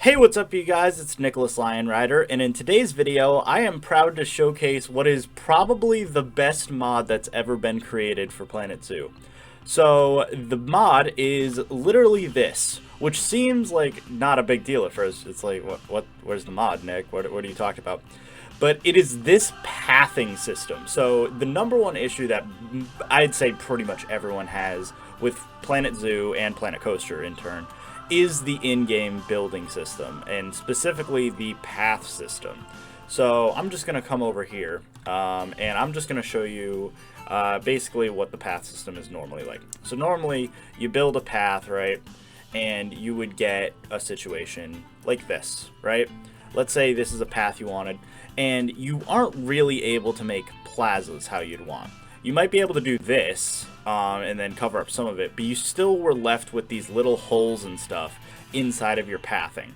Hey, what's up you guys? It's Nicholas Lionrider, and in today's video, I am proud to showcase what is probably the best mod that's ever been created for Planet Zoo. So, the mod is literally this, which seems like not a big deal at first. It's like, where's the mod, Nick? What are you talking about? But it is this pathing system. So, the number one issue that I'd say pretty much everyone has with Planet Zoo and Planet Coaster in turn is the in-game building system, and specifically the path system. So I'm just going to come over here, and I'm just going to show you basically what the path system is normally like. So normally you build a path, right, and you would get a situation like this, right? Let's say this is a path you wanted, and you aren't really able to make plazas how you'd want. You might be able to do this and then cover up some of it, but you still were left with these little holes and stuff inside of your pathing.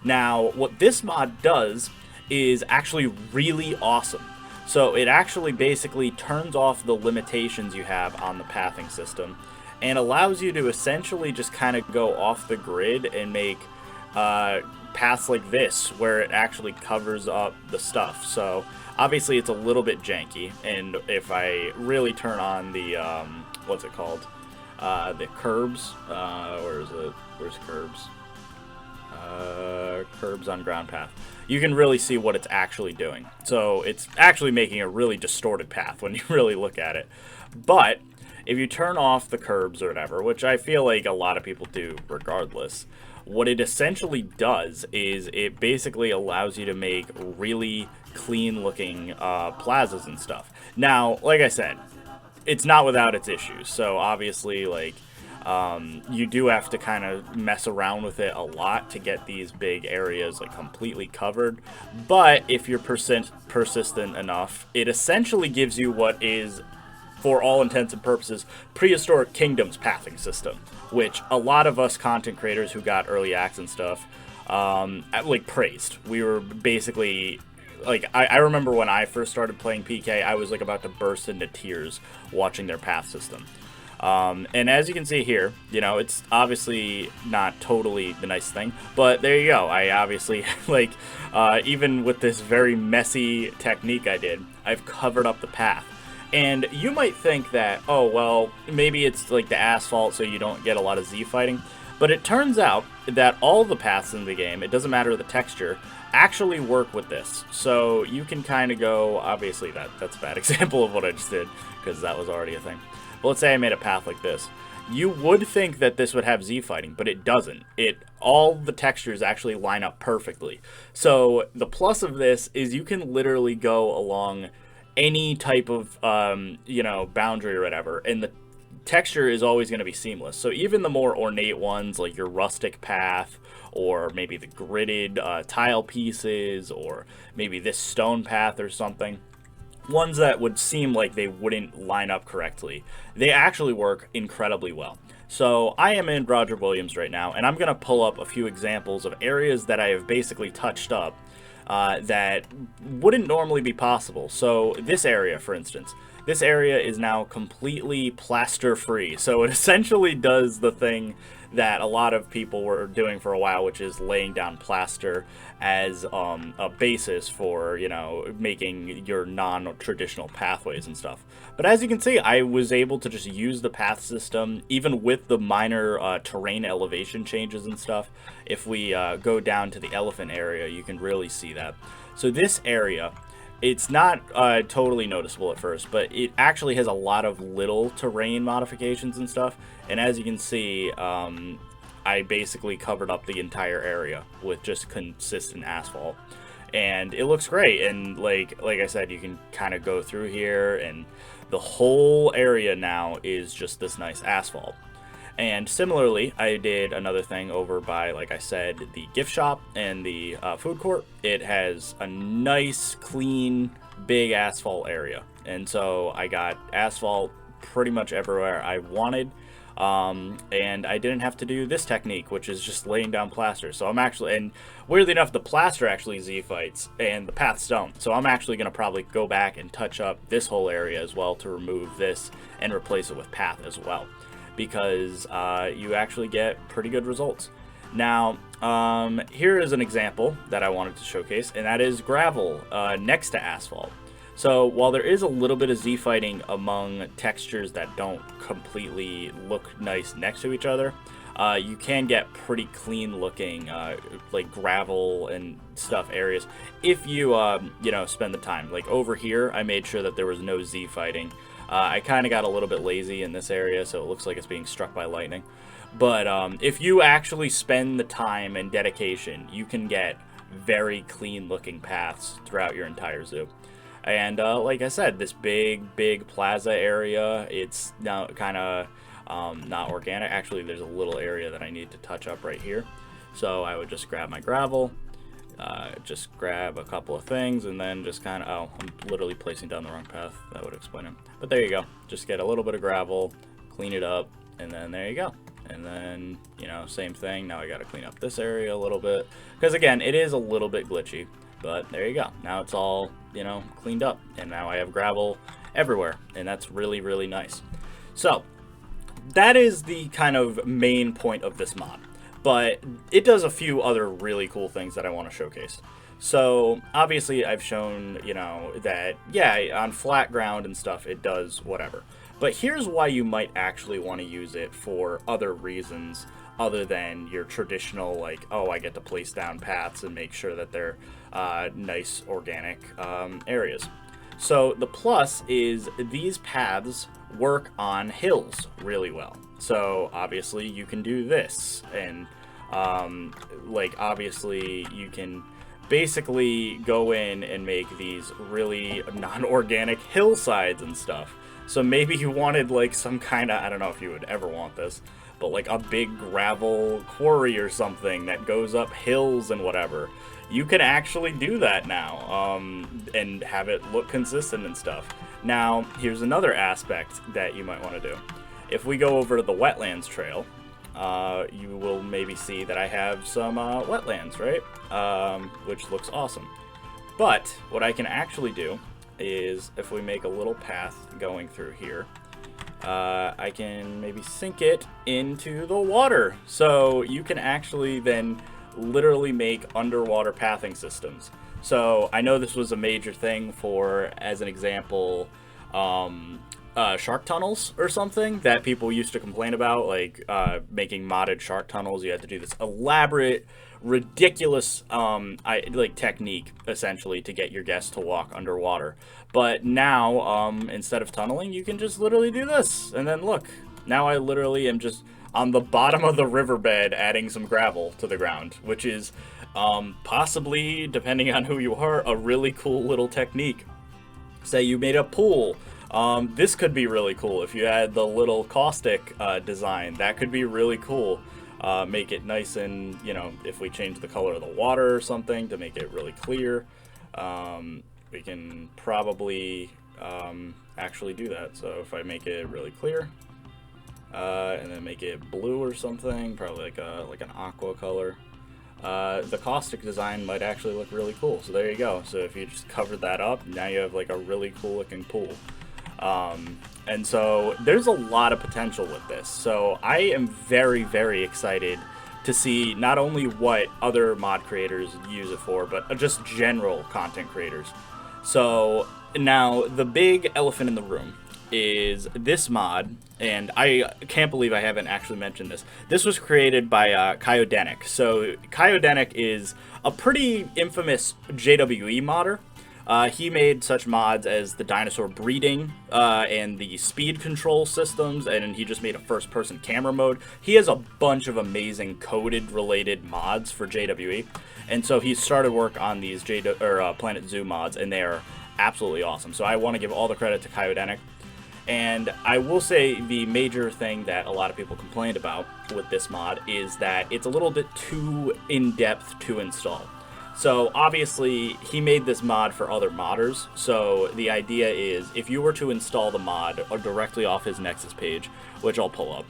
Now, what this mod does is actually really awesome. So it actually basically turns off the limitations you have on the pathing system and allows you to essentially just kind of go off the grid and make paths like this where it actually covers up the stuff. So obviously it's a little bit janky, and if I really turn on the what's it called, the curbs, where is it, where's curbs, curbs on ground path, you can really see what it's actually doing. So it's actually making a really distorted path when you really look at it. But if you turn off the curbs or whatever, which I feel like a lot of people do regardless, what it essentially does is it basically allows you to make really clean looking plazas and stuff. Now, like I said, it's not without its issues. So obviously, like, you do have to kind of mess around with it a lot to get these big areas like completely covered. But if you're persistent enough, it essentially gives you what is, for all intents and purposes, Prehistoric Kingdoms pathing system, which a lot of us content creators who got early access and stuff like praised. We were basically like, I remember when I first started playing PK, I was like about to burst into tears watching their path system. And as you can see here, you know, it's obviously not totally the nice thing, but there you go. I obviously, like, even with this very messy technique I did, I've covered up the path. And you might think that, oh, well, maybe it's like the asphalt so you don't get a lot of Z fighting. But it turns out that all the paths in the game, it doesn't matter the texture, actually work with this. So you can kind of go, obviously that's a bad example of what I just did, because that was already a thing. But let's say I made a path like this. You would think that this would have Z fighting, but it doesn't. All the textures actually line up perfectly. So the plus of this is you can literally go along any type of you know, boundary or whatever, and the texture is always going to be seamless. So even the more ornate ones, like your rustic path, or maybe the gridded tile pieces, or maybe this stone path or something, ones that would seem like they wouldn't line up correctly, they actually work incredibly well. So I am in Roger Williams right now, and I'm going to pull up a few examples of areas that I have basically touched up that wouldn't normally be possible. So this area, for instance, this area is now completely plaster free. So it essentially does the thing that a lot of people were doing for a while, which is laying down plaster as a basis for, you know, making your non-traditional pathways and stuff. But as you can see, I was able to just use the path system, even with the minor terrain elevation changes and stuff. If we go down to the elephant area, you can really see that. So this area, it's not totally noticeable at first, but it actually has a lot of little terrain modifications and stuff. And as you can see, I basically covered up the entire area with just consistent asphalt. And it looks great. And like I said, you can kind of go through here, and the whole area now is just this nice asphalt. And similarly, I did another thing over by, like I said, the gift shop and the food court. It has a nice, clean, big asphalt area. And so I got asphalt pretty much everywhere I wanted. And I didn't have to do this technique, which is just laying down plaster. So I'm actually, and weirdly enough, the plaster actually Z fights and the paths don't. So I'm actually going to probably go back and touch up this whole area as well to remove this and replace it with path as well, because you actually get pretty good results. Now, here is an example that I wanted to showcase, and that is gravel next to asphalt. So while there is a little bit of Z-fighting among textures that don't completely look nice next to each other, you can get pretty clean looking like gravel and stuff areas if you you know, spend the time. Like over here, I made sure that there was no Z-fighting. I kind of got a little bit lazy in this area, so it looks like it's being struck by lightning. But if you actually spend the time and dedication, you can get very clean looking paths throughout your entire zoo. And like I said, this big plaza area, it's now kind of not organic. Actually, there's a little area that I need to touch up right here. So I would just grab my gravel, just grab a couple of things, and then just kind of, oh, I'm literally placing down the wrong path. That would explain it. But there you go. Just get a little bit of gravel, clean it up, and then there you go. And then, you know, same thing. Now I got to clean up this area a little bit. Because, again, it is a little bit glitchy. But there you go. Now it's all, you know, cleaned up. And now I have gravel everywhere. And that's really, really nice. So, that is the kind of main point of this mod. But it does a few other really cool things that I want to showcase. So, obviously, I've shown, you know, that, yeah, on flat ground and stuff, it does whatever. But here's why you might actually want to use it for other reasons other than your traditional, like, oh, I get to place down paths and make sure that they're nice, organic areas. So the plus is these paths work on hills really well. So obviously you can do this, and like obviously you can basically go in and make these really non-organic hillsides and stuff. So maybe you wanted like some kind of, I don't know if you would ever want this, but like a big gravel quarry or something that goes up hills and whatever. You can actually do that now and have it look consistent and stuff. Now, here's another aspect that you might want to do. If we go over to the wetlands trail, you will maybe see that I have some wetlands, right? Which looks awesome. But what I can actually do is if we make a little path going through here, I can maybe sink it into the water. So you can actually then literally make underwater pathing systems. So I know this was a major thing for, as an example, shark tunnels or something that people used to complain about, like making modded shark tunnels. You had to do this elaborate, ridiculous technique essentially to get your guests to walk underwater. But now instead of tunneling, you can just literally do this, and then look, now I literally am just on the bottom of the riverbed adding some gravel to the ground, which is possibly, depending on who you are, a really cool little technique. Say you made a pool. This could be really cool if you had the little caustic design. That could be really cool. Make it nice and, you know, if we change the color of the water or something to make it really clear, we can probably actually do that. So if I make it really clear, and then make it blue or something, probably like an aqua color, the caustic design might actually look really cool. So there you go. So if you just covered that up, now you have like a really cool looking pool. And so there's a lot of potential with this. So I am very, very excited to see not only what other mod creators use it for, but just general content creators. So now the big elephant in the room is this mod, and I can't believe I haven't actually mentioned this. This was created by Kyodenic. So Kyodenic is a pretty infamous JWE modder. He made such mods as the dinosaur breeding and the speed control systems, and he just made a first-person camera mode. He has a bunch of amazing coded-related mods for JWE, and so he started work on these Planet Zoo mods, and they are absolutely awesome. So I want to give all the credit to Kyodenic. And I will say the major thing that a lot of people complained about with this mod is that it's a little bit too in-depth to install. So obviously he made this mod for other modders, so the idea is if you were to install the mod directly off his Nexus page, which I'll pull up,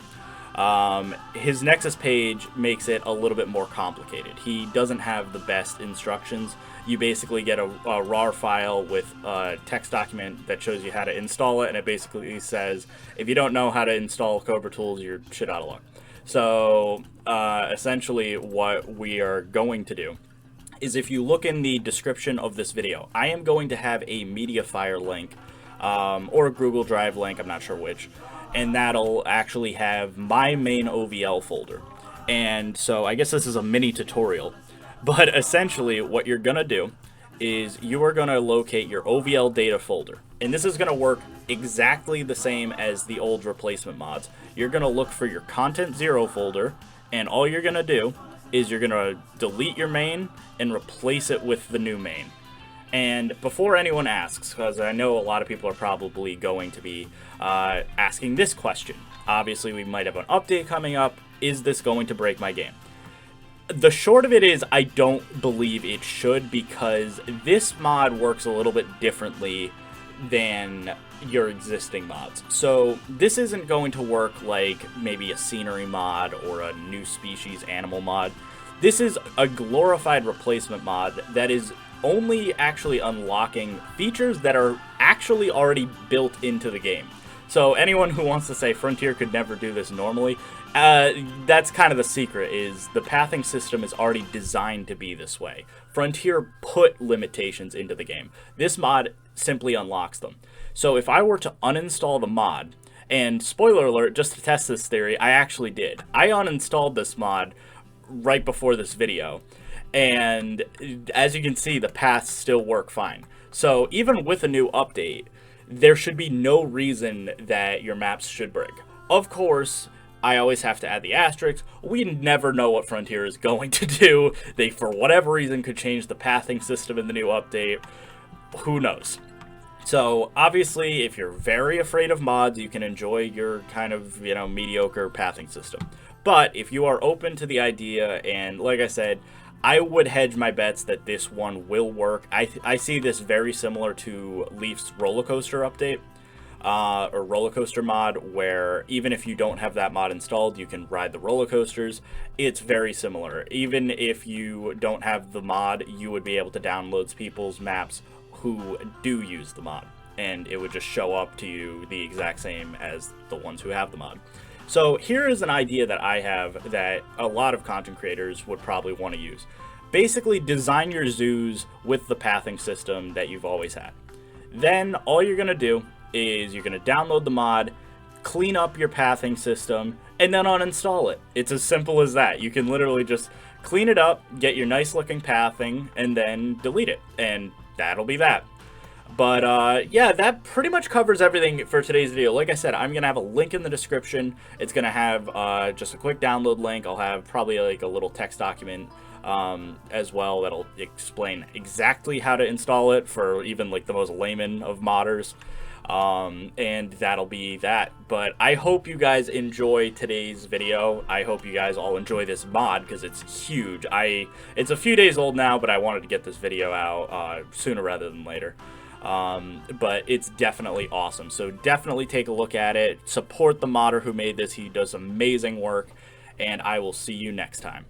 his Nexus page makes it a little bit more complicated. He doesn't have the best instructions. You basically get a RAR file with a text document that shows you how to install it, and it basically says, if you don't know how to install Cobra Tools, you're shit out of luck. So essentially what we are going to do is, if you look in the description of this video, I am going to have a Mediafire link or a Google Drive link, I'm not sure which, and that'll actually have my main OVL folder. And so I guess this is a mini tutorial, but essentially what you're gonna do is you are gonna locate your OVL data folder, and this is gonna work exactly the same as the old replacement mods. You're gonna look for your content 0 folder, and all you're gonna do is you're gonna delete your main and replace it with the new main. And before anyone asks, because I know a lot of people are probably going to be asking this question, obviously we might have an update coming up, is this going to break my game? The short of it is, I don't believe it should, because this mod works a little bit differently than your existing mods. So this isn't going to work like maybe a scenery mod or a new species animal mod. This is a glorified replacement mod that is only actually unlocking features that are actually already built into the game. So anyone who wants to say Frontier could never do this normally, that's kind of the secret, is the pathing system is already designed to be this way. Frontier put limitations into the game. This mod simply unlocks them. So if I were to uninstall the mod, and spoiler alert, just to test this theory, I actually did. I uninstalled this mod right before this video, and as you can see, the paths still work fine. So even with a new update, there should be no reason that your maps should break. Of course, I always have to add the asterisk, we never know what Frontier is going to do. They, for whatever reason, could change the pathing system in the new update. Who knows? So, obviously, if you're very afraid of mods, you can enjoy your kind of, mediocre pathing system. But if you are open to the idea, and like I said, I would hedge my bets that this one will work. I see this very similar to Leaf's roller coaster update, or roller coaster mod, where even if you don't have that mod installed, you can ride the roller coasters. It's very similar. Even if you don't have the mod, you would be able to download people's maps who do use the mod, and it would just show up to you the exact same as the ones who have the mod. So here is an idea that I have that a lot of content creators would probably want to use. Basically, design your zoos with the pathing system that you've always had. Then all you're going to do is you're going to download the mod, clean up your pathing system, and then uninstall it. It's as simple as that. You can literally just clean it up, get your nice looking pathing, and then delete it. And that'll be that. But yeah, that pretty much covers everything for today's video. Like I said, I'm going to have a link in the description. It's going to have just a quick download link. I'll have probably like a little text document as well that'll explain exactly how to install it for even like the most layman of modders. And that'll be that. But I hope you guys enjoy today's video. I hope you guys all enjoy this mod because it's huge. It's a few days old now, but I wanted to get this video out sooner rather than later. But it's definitely awesome. So definitely take a look at it. Support the modder who made this. He does amazing work. And I will see you next time.